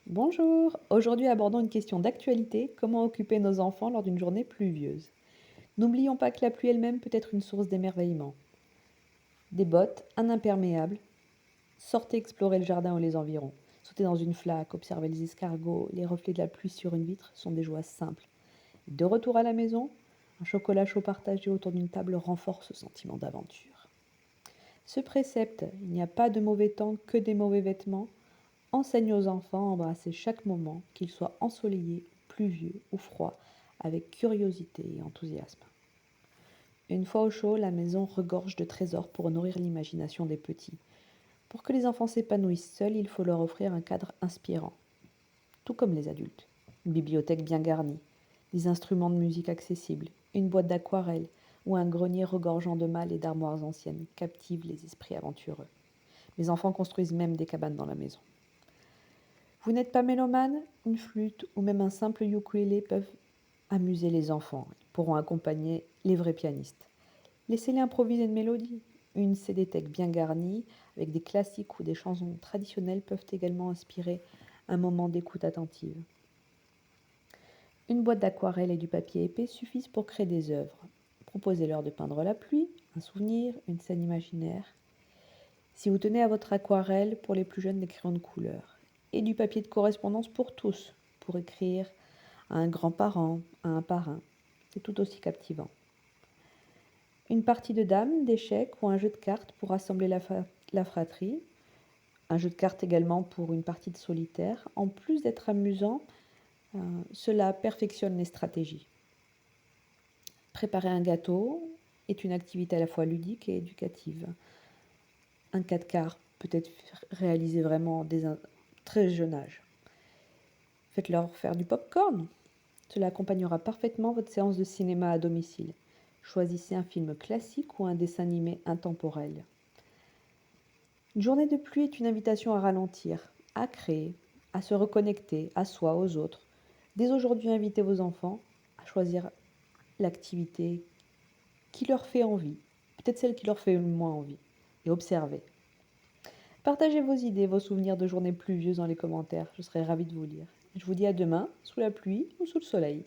Bonjour, aujourd'hui abordons une question d'actualité, comment occuper nos enfants lors d'une journée pluvieuse. N'oublions pas que la pluie elle-même peut être une source d'émerveillement. Des bottes, un imperméable, sortez explorer le jardin ou les environs. Sauter dans une flaque, observer les escargots, les reflets de la pluie sur une vitre sont des joies simples. De retour à la maison, un chocolat chaud partagé autour d'une table renforce ce sentiment d'aventure. Ce précepte, il n'y a pas de mauvais temps que des mauvais vêtements, enseigne aux enfants à embrasser chaque moment, qu'il soit ensoleillé, pluvieux ou froid, avec curiosité et enthousiasme. Une fois au chaud, la maison regorge de trésors pour nourrir l'imagination des petits. Pour que les enfants s'épanouissent seuls, il faut leur offrir un cadre inspirant, tout comme les adultes. Une bibliothèque bien garnie, des instruments de musique accessibles, une boîte d'aquarelle ou un grenier regorgeant de malles et d'armoires anciennes captivent les esprits aventureux. Les enfants construisent même des cabanes dans la maison. Vous n'êtes pas mélomane? Une flûte ou même un simple ukulélé peuvent amuser les enfants. Ils pourront accompagner les vrais pianistes. Laissez-les improviser une mélodie. Une CD-tech bien garnie, avec des classiques ou des chansons traditionnelles, peuvent également inspirer un moment d'écoute attentive. Une boîte d'aquarelle et du papier épais suffisent pour créer des œuvres. Proposez-leur de peindre la pluie, un souvenir, une scène imaginaire. Si vous tenez à votre aquarelle, pour les plus jeunes, des crayons de couleur. Et du papier de correspondance pour tous, pour écrire à un grand-parent, à un parrain. C'est tout aussi captivant. Une partie de dames, d'échecs ou un jeu de cartes pour rassembler la fratrie. Un jeu de cartes également pour une partie de solitaire. En plus d'être amusant, cela perfectionne les stratégies. Préparer un gâteau est une activité à la fois ludique et éducative. Un 4 quarts peut être réalisé vraiment dès un très jeune âge. Faites-leur faire du pop-corn. Cela accompagnera parfaitement votre séance de cinéma à domicile. Choisissez un film classique ou un dessin animé intemporel. Une journée de pluie est une invitation à ralentir, à créer, à se reconnecter à soi, aux autres. Dès aujourd'hui, invitez vos enfants à choisir l'activité qui leur fait envie, peut-être celle qui leur fait le moins envie, et observez. Partagez vos idées, vos souvenirs de journées pluvieuses dans les commentaires, je serai ravie de vous lire. Je vous dis à demain, sous la pluie ou sous le soleil.